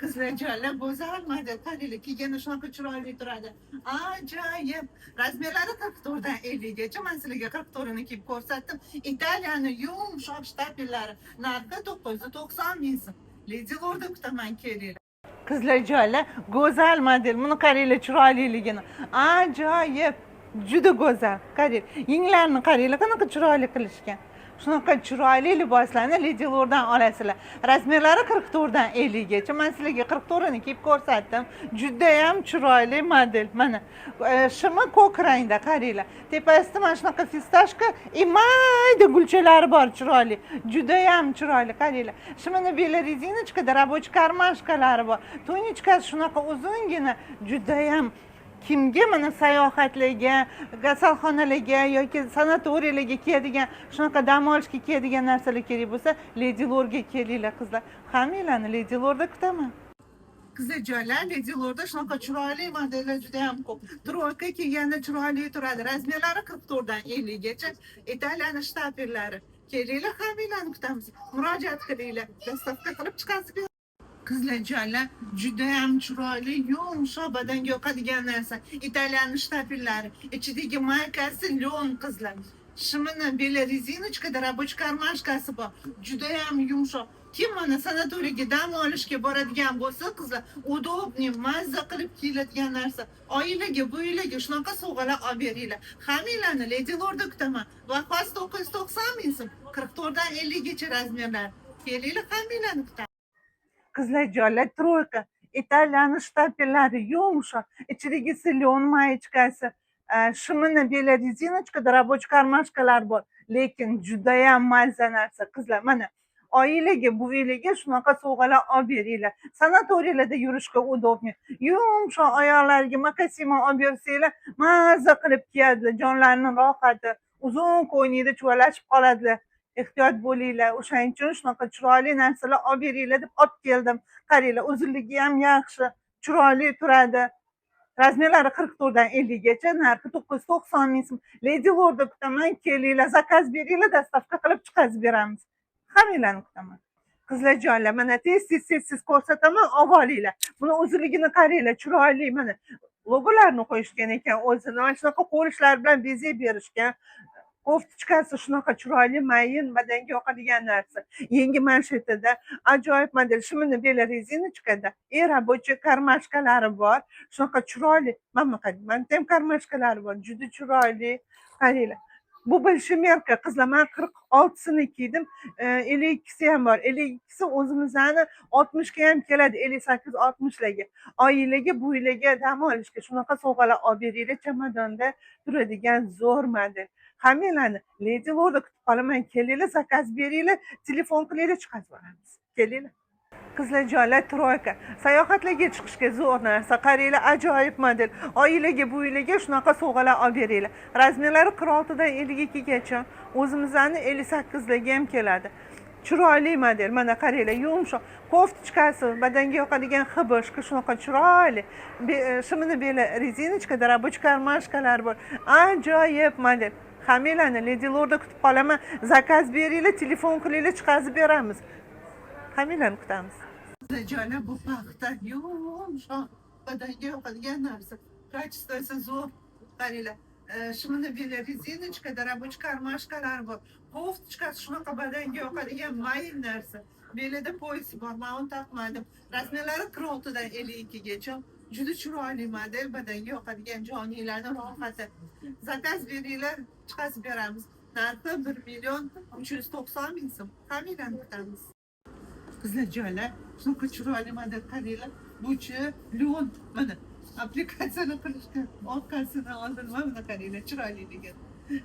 Qizlarjonlar go'zal model qaniylik kiygani shunaqa chiroyli turadi. Ajoyib. Razmerlari 44 dan 50 gacha. Men sizlarga 44 ni kiyib ko'rsatdim. Italiyani yumshoq shtatillari narxi 990 ming so'm. Lady Lord'a kutaman kelinglar. Qizlarjonlar go'zal model. Buni qaranglar chiroyliligini. Ajoyib. Juda go'zal. Qarang. Yenglarni qaranglar qanaqa chiroyli qilishgan. Shunaqa chiroyli liboslarni Lady Lord'dan olasizlar. Razmerlari 44 dan 50 gacha. Men sizlarga 44 ni kiyib ko'rsatdim. Juda ham chiroyli model. Mana shimi ko'k rangda qaranglar. Tepasida mana shunaqa fistashka mayda gulchalari bor chiroyli. Juda ham chiroyli qaranglar. Shimini beli rezinochkada рабочий karmashkalari bor. Tunichkasi shunaqa uzungina, juda ham kimga mana sayohatlarga, kasalxonalarga yoki sanatoriylarga kiyadigan, shunaqa dam olishga kiyadigan narsalar kerak bo'lsa, Lady Lord'ga kelinglar qizlar. Hammanglarni Lady Lord'da kutaman. Qizlarjonlar, Lady Lord'da shunaqa chiroyli modellar juda ham ko'p. Troyka kiyganda chiroyli turadi. Razmerlari 44 dan 50 gacha. Italiyani shtapellari. Kelinglar, hammanglarni kutamiz. Murojaat qilinglar. Dastavka qilib chiqasiz. Qizlarjonlar juda ham chiroyli, yumshoq badanga yoqadigan narsa. Italyan shtapellari. Ichidagi maykasi lyon qizlar. Shimini beli rezinochkada рабочий karmashkasi bor. Juda ham yumshoq. Kim mana sanatoriyga dam olishga boradigan bo'lsa, qizlar, удобный, mazza qilib kiyiladigan narsa. Oilaga, bu yillarga shunaqa sovg'alar olib beringlar. Hammanglarni Lady Lord'da kutaman. Vaqasi 990 ming so'm, 44 dan 50 gacha razmerlar. Kelinglar, hammanglarni kutaman. Qizlarjonlar troyka. Italyan shtapellari yumshoq. Ichidagi lyon mayichkasi. Shimini beli rezinochkada рабочий karmashkalar bor. Lekin juda ham mazza narsa qizlar. Mana oilaga, buviylarga shunaqa sovg'alar olib beringlar. Sanatoriylarda yurishga удобный. Yumshoq oyoqlarga makasima olib bersanglar, mazza qilib kiyadilar. Jonlarining rohati. Uzun ko'ynakda chuvalashib qoladilar. Ehtiyot bo'linglar. O'shaning uchun shunaqa chiroyli narsalar olib beringlar deb olib keldim. Qaranglar, uzunligi ham yaxshi, chiroyli turadi. Razmerlari 44 dan 50 gacha, narxi 990 ming so'm. Lady Lord'da kutaman, kelinglar, zakaz beringlar, dastavka qilib chiqazib beramiz. Hammanglarni kutaman. Qizlarjonlar, mana tez ko'rsataman, olib olinglar. Buni uzunligini qaranglar, chiroyli mana. Logolarni qo'yishgan ekan o'zini. Mana shunaqa qo'lishlar bilan bezab berishgan. Koftichkasi shunaqa chiroyli, mayin, badanga yoqadigan narsa. Yangi manshetida ajoyib model. Shimini beli rezinochkada. Рабочий karmashkalari bor. Shunaqa chiroyli. Mana qarang, mana ham karmashkalari bor. Juda chiroyli. Qaranglar. Bu bolshemerka qizlar. Men 46sini kiydim. 52si ham bor. 52si o'zimizni 60 ga ham keladi. 58-60 larga. Oilaga, bu yillarga dam olishga shunaqa sovg'alar olib beringlar. Chamadonda turadigan zo'r model. Hammanglarni Lady Lord'da kutib qolaman. Kelinglar, zakaz beringlar, telefon qilinglar, chiqazib beramiz. Kelinglar. Qizlarjonlar, troyka. Sayohatlarga chiqishga zo'r narsa. Qaranglar, ajoyib model. Oilaga, bu yillarga shunaqa sovg'alar olib beringlar. Razmerlari 46 dan 52 gacha. O'zimizning 58 larga ham keladi. Chiroyli model. Mana qaranglar, yumshoq. Koftichkasi, badanga yoqadigan hibishka shunaqa chiroyli. Shimini beli rezinochkada рабочий karmashkalar bor. Ajoyib model. Hammanglarni Lady Lord'da kutib qolaman. Zakaz beringlar, telefon qilinglar, chiqazib beramiz. Hammanglarni kutamiz. Qizlarjonlar, bu paxta yumshoq, badanga yoqadigan narsa. Kачествоsi zo'r. Qaranglar. Shimini beli rezinochkada рабочий karmashkalar bor. Koftichkasi shunaqa badanga yoqadigan mayin narsa. Belida poyasi bor, men uni taqmadim. Razmerlari 46 dan 52 gacha. Juda chiroyli model, badanga yoqadigan joniylarning rohati. Zakaz beringlar, chiqazib beramiz. Narxi 1,390 ming so'm. Hammanglarni kutamiz. Qizlarjonlar, shunaqa chiroyli model qaranglar. Buchi lyon. Mana applikatsiyani qilishga orqasini oldim. Mana qaranglar, chiroyliligi.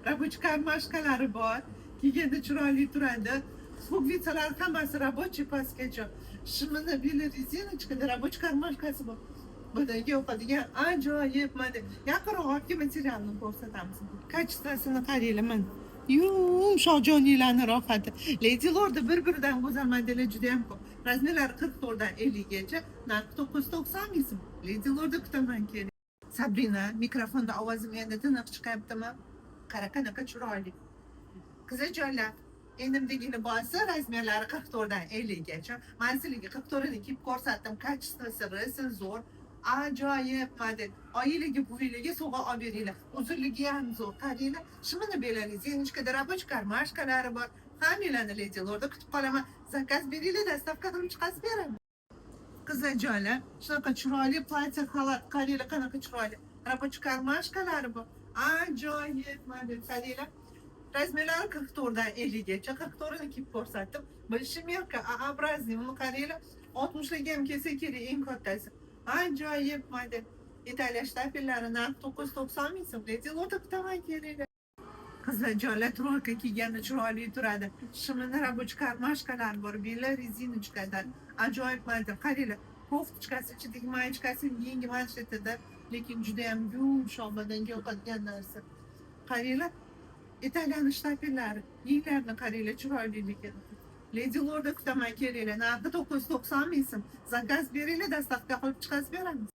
Рабочий karmashkalari bor. Kiyganda chiroyli turadi. Spugvitsalar hammasi рабочий pastgacha. Shimini beli rezinochkada рабочий karmashkasi bor. Badanga yoqadigan ajoyib model. Yaqinroqki materialni ko'rsatamiz. Kачествосini qaranglar, mana. Yumshoq joniylarning rohati. Lady Lord'da bir-biridan go'zal modellar juda ham ko'p. Razmerlari 44 dan 50 gacha, narxi 990 ming so'm. Lady Lord'da kutaman keling. Sabrina, mikrofonda ovozim endi tiniq chiqyaptimi? Qara qanaqa chiroyli. Qizlarjonlar, Enimdagini bo'lsa razmerlari 44 dan 50 gacha. Men sizlarga 44 ni kiyib ko'rsatdim. Kачествоsi risi zo'r. Ajoyib model. Oyiligi buviligi sovg'a olib beringlar. Uzunligi ham zo'r. Qaranglar, shimini belaringiz, yengishkada raboch karmashkalari bor. Hammanglarni Lady Lordda kutib qolaman. Zakaz beringlar, dastavka qilib chiqarib beraman. Qizajonlar, shunaqa chiroyli platya xalat, qaranglar qanaqa chiroyli. Raboch karmashkalari bor. Ajoyib model. Qaranglar. Razmerlari 44 dan 50 gacha. 44 ni kiyib ko'rsatdim. Большемерка, A-образный. Uni qaranglar, 60 larga ham kelsa kerak, eng kattasi. Ajoyib model. İtalya shtafellari narxi 990 ming so'm. Lady Lordda kutaman kelinglar. Qizlar jonlar trolka kiyganda chiroyli turadi. Shimini raboch karmashkalar bor, bela rezinochkadan. Ajoyib model. Qaranglar, koftochkasi ichidagi mayochkasi yengil manshetida, lekin juda ham yumshoq badanga yoqadigan narsa. Qaranglar, İtalyan shtafellari. Yenglarni qaranglar, chiroyliligini. Lady Lordda kutaman kelinglar. Narxi 990 ming so'm. Zakaz beringlar, dastavka qilib chiqarib beramiz.